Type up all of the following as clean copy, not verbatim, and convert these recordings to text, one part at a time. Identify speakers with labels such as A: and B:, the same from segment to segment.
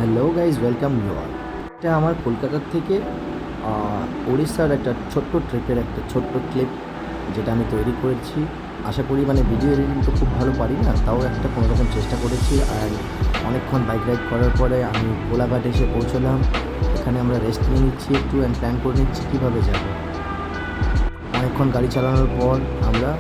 A: Hello guys, welcome you all. এটা আমার কলকাতার থেকে উড়িষ্যার একটা ছোট্ট ট্রিপের একটা ছোট্ট ক্লিপ, যেটা আমি তৈরি করেছি। আশা করি ভিডিও এডিটিং তো খুব ভালো পারি না, তাও একটা কোনোরকম চেষ্টা করেছি। আর অনেকক্ষণ বাইক রাইড করার পরে আমি কোলাঘাট এসে পৌঁছলাম। এখানে আমরা রেস্ট নিয়ে নিচ্ছি একটু অ্যান্ড প্ল্যান করে নিচ্ছি কীভাবে যাব। অনেকক্ষণ গাড়ি চালানোর পর আমরা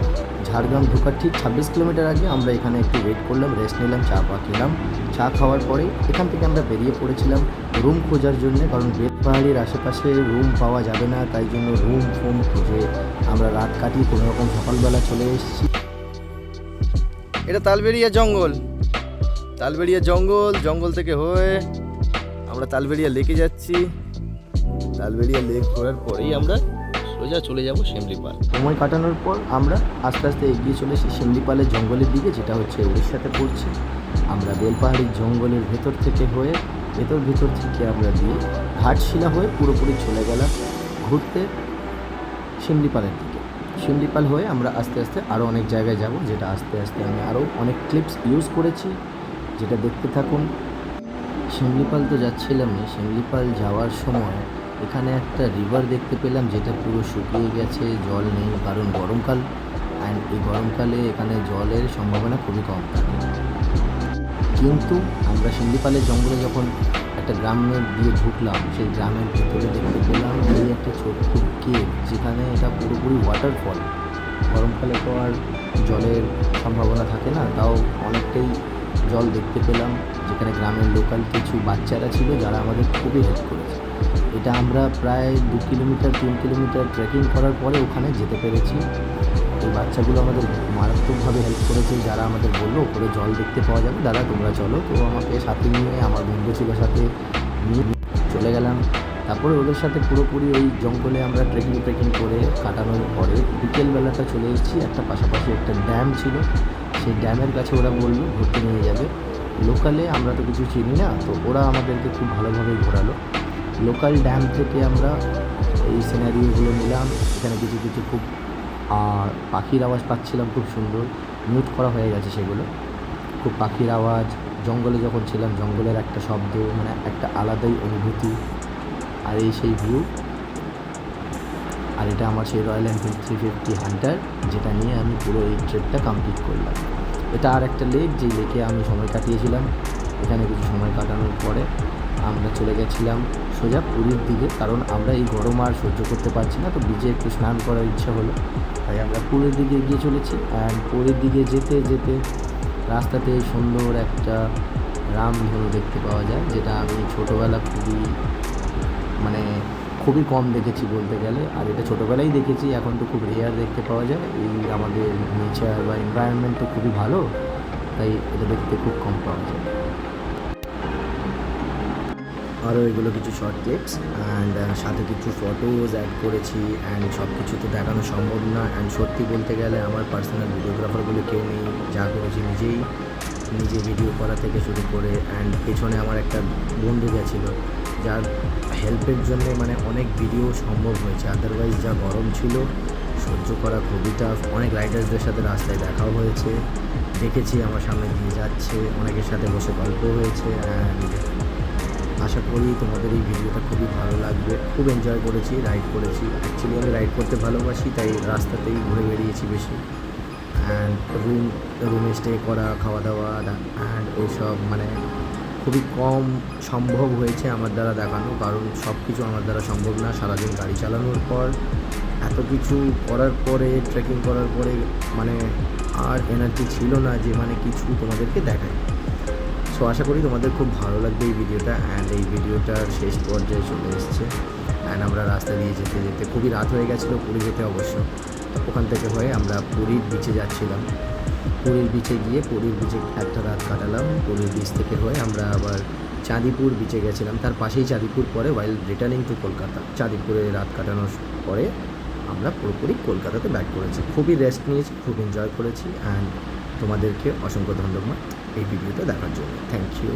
A: ঝাড়গ্রাম ঢোকার ঠিক 26 কিলোমিটার আগে আমরা এখানে একটু ওয়েট করলাম, রেস্ট নিলাম, চা খেলাম। চা খাওয়ার পরে এখান থেকে আমরা বেরিয়ে পড়েছিলাম রুম খোঁজার জন্য, কারণ বেলপাহাড়ির আশেপাশে রুম পাওয়া যাবে না, তাই জন্য রুম ফোম খুঁজে আমরা রাত কাটিয়ে কোনোরকম সকালবেলা চলে এসেছি। এটা তালবেড়িয়া জঙ্গল, জঙ্গল থেকে হয়ে আমরা তালবেড়িয়া লেকে যাচ্ছি। তালবেড়িয়া লেক ঘোরার পরেই আমরা সোজা চলে যাব শিমলিপাল। সময় কাটানোর পর আমরা আস্তে আস্তে এগিয়ে চলেছি শিমলিপালের জঙ্গলের দিকে, যেটা হচ্ছে উড়িষ্যাতে পড়ছে। আমরা বেলপাহাড়ির জঙ্গলের ভেতর থেকে হয়ে ভেতর থেকে আমরা দিয়ে ঘাটশিলা হয়ে পুরোপুরি চলে গেলাম ঘুরতে শিমলিপালের দিকে। শিমলিপাল হয়ে আমরা আস্তে আস্তে আরও অনেক জায়গায় যাব, যেটা আস্তে আস্তে আমি আরও অনেক ক্লিপস ইউজ করেছি, যেটা দেখতে থাকুন। শিমলিপাল তো যাচ্ছিলাম না, শিমলিপাল যাওয়ার সময় এখানে একটা রিভার দেখতে পেলাম, যেটা পুরো শুকিয়ে গেছে, জল নেই, কারণ গরমকাল। অ্যান্ড এই গরমকালে এখানে জলের সম্ভাবনা খুবই কম থাকে। কিন্তু আমরা শিমলিপালের জঙ্গলে যখন একটা গ্রামের দিয়ে ঢুকলাম, সেই গ্রামের ভেতরে দেখতে পেলাম এই একটা ছোট্ট কেভ, যেখানে এটা পুরোপুরি ওয়াটারফল। গরমকালে তো আর জলের সম্ভাবনা থাকে না, তাও অনেকটাই জল দেখতে পেলাম, যেখানে গ্রামের লোকাল কিছু বাচ্চারা ছিল যারা আমাদের খুবই হেল্প করেছে। এটা আমরা প্রায় 2 কিলোমিটার 3 কিলোমিটার ট্রেকিং করার পরে ওখানে যেতে পেরেছি। এই বাচ্চাগুলো আমাদের মারাত্মকভাবে হেল্প করেছে, যারা আমাদের বললো ওপরে জল দেখতে পাওয়া যাবে, দাদা তোমরা চলো। তো আমাকে সাথে নিয়ে, আমার বন্ধু ছিল সাথে, নিয়ে চলে গেলাম। তারপরে ওদের সাথে পুরোপুরি ওই জঙ্গলে আমরা ট্রেকিং করে কাটানোর পরে বিকেলবেলাটা চলে এসেছি। একটা পাশাপাশি একটা ড্যাম ছিল, সেই ড্যামের কাছে ওরা বললো ঘুরতে নিয়ে যাবে। লোকালে আমরা তো কিছু চিনি না, তো ওরা আমাদেরকে খুব ভালোভাবেই ঘোরালো। লোকাল ড্যাম থেকে আমরা এই সিনারিওগুলো নিলাম। এখানে কিছু কিছু খুব পাখির আওয়াজ পাচ্ছিলাম, খুব সুন্দর, মিউট করা হয়ে গেছে সেগুলো। খুব পাখির আওয়াজ, জঙ্গলে যখন ছিলাম জঙ্গলের একটা শব্দ, মানে একটা আলাদাই অনুভূতি। আর এই সেই ভিউ। আর এটা আমার সেই রয়্যাল এনফিল্ড 350 হান্টার, যেটা নিয়ে আমি পুরো এই ট্রিপটা কমপ্লিট করলাম। এটা আর একটা লেক, যেই লেকে আমি সময় কাটিয়েছিলাম। এখানে কিছু সময় কাটানোর পরে আমরা চলে গেছিলাম সোজা পুরীর দিকে, কারণ আমরা এই গরম আর সহ্য করতে পারছি না, তো বিচে একটু স্নান করার ইচ্ছা হলো, তাই আমরা পুরীর দিকে এগিয়ে চলেছি। অ্যান্ড পুরীর দিকে যেতে যেতে রাস্তাতে সুন্দর একটা রামধনু দেখতে পাওয়া যায়, যেটা আমি ছোটোবেলা খুবই কম দেখেছি বলতে গেলে। আর এটা ছোটোবেলায় দেখেছি, এখন তো খুব রেয়ার দেখতে পাওয়া যায়। এই আমাদের নেচার বা এনভায়রনমেন্ট তো খুবই ভালো, তাই এটা দেখতে খুব কম পাওয়া যায়। আরও এগুলো কিছু শর্ট ক্লিপস অ্যান্ড সাথে কিছু ফটোজ অ্যাড করেছি। অ্যান্ড সব কিছু তো দেখানো সম্ভব না। অ্যান্ড সত্যি বলতে গেলে আমার পার্সোনাল ভিডিওগ্রাফারগুলো কেউ নেই, যা করেছি নিজে ভিডিও করা থেকে শুরু করে। অ্যান্ড পেছনে আমার একটা বন্ধু গেছিলো, যার হেল্পের জন্য অনেক ভিডিও সম্ভব হয়েছে। আদারওয়াইজ যা গরম ছিল সহ্য করা খুবই টাফ। অনেক রাইডার্সদের সাথে রাস্তায় দেখাও হয়েছে, দেখেছি আমার সামনে দিয়ে যাচ্ছে, অনেকের সাথে বসে গল্প হয়েছে। অ্যান্ড আশা করি তোমাদের এই ভিডিওটা খুবই ভালো লাগবে। খুব এনজয় করেছি, রাইড করেছি। অ্যাকচুয়ালি আমি রাইড করতে ভালোবাসি, তাই রাস্তাতেই ঘুরে বেরিয়েছি বেশি। অ্যান্ড রুমে স্টে করা, খাওয়া দাওয়া অ্যান্ড এইসব খুবই কম সম্ভব হয়েছে আমার দ্বারা দেখানো, কারণ সব কিছু আমার দ্বারা সম্ভব না। সারাদিন গাড়ি চালানোর পর, এত কিছু করার পরে, ট্রেকিং করার পরে আর এনার্জি ছিল না যে কিছু তোমাদেরকে দেখায়। সো আশা করি তোমাদের খুব ভালো লাগবে এই ভিডিওটা। অ্যান্ড এই ভিডিওটার শেষ পর্যায়ে চলে এসছে। অ্যান্ড আমরা রাস্তা দিয়ে যেতে যেতে খুবই রাত হয়ে গেছিলো পুরী যেতে অবশ্য। ওখান থেকে হয়ে আমরা পুরীর বিচে যাচ্ছিলাম। পুরীর বিচে গিয়ে পুরীর বিচে একটা রাত কাটালাম। পুরীর বিচ থেকে হয়ে আমরা আবার চাঁদিপুর বিচে গেছিলাম, তার পাশেই চাঁদিপুর পরে। ওয়াইল রিটার্নিং টু কলকাতা, চাঁদিপুরে রাত কাটানোর পরে আমরা পুরোপুরি কলকাতাতে ব্যাক করেছি। খুবই রেস্ট নিয়েছি, খুব এনজয় করেছি। অ্যান্ড তোমাদেরকে অসংখ্য ধন্যবাদ এই ভিডিওটা দেখার জন্য। Thank you.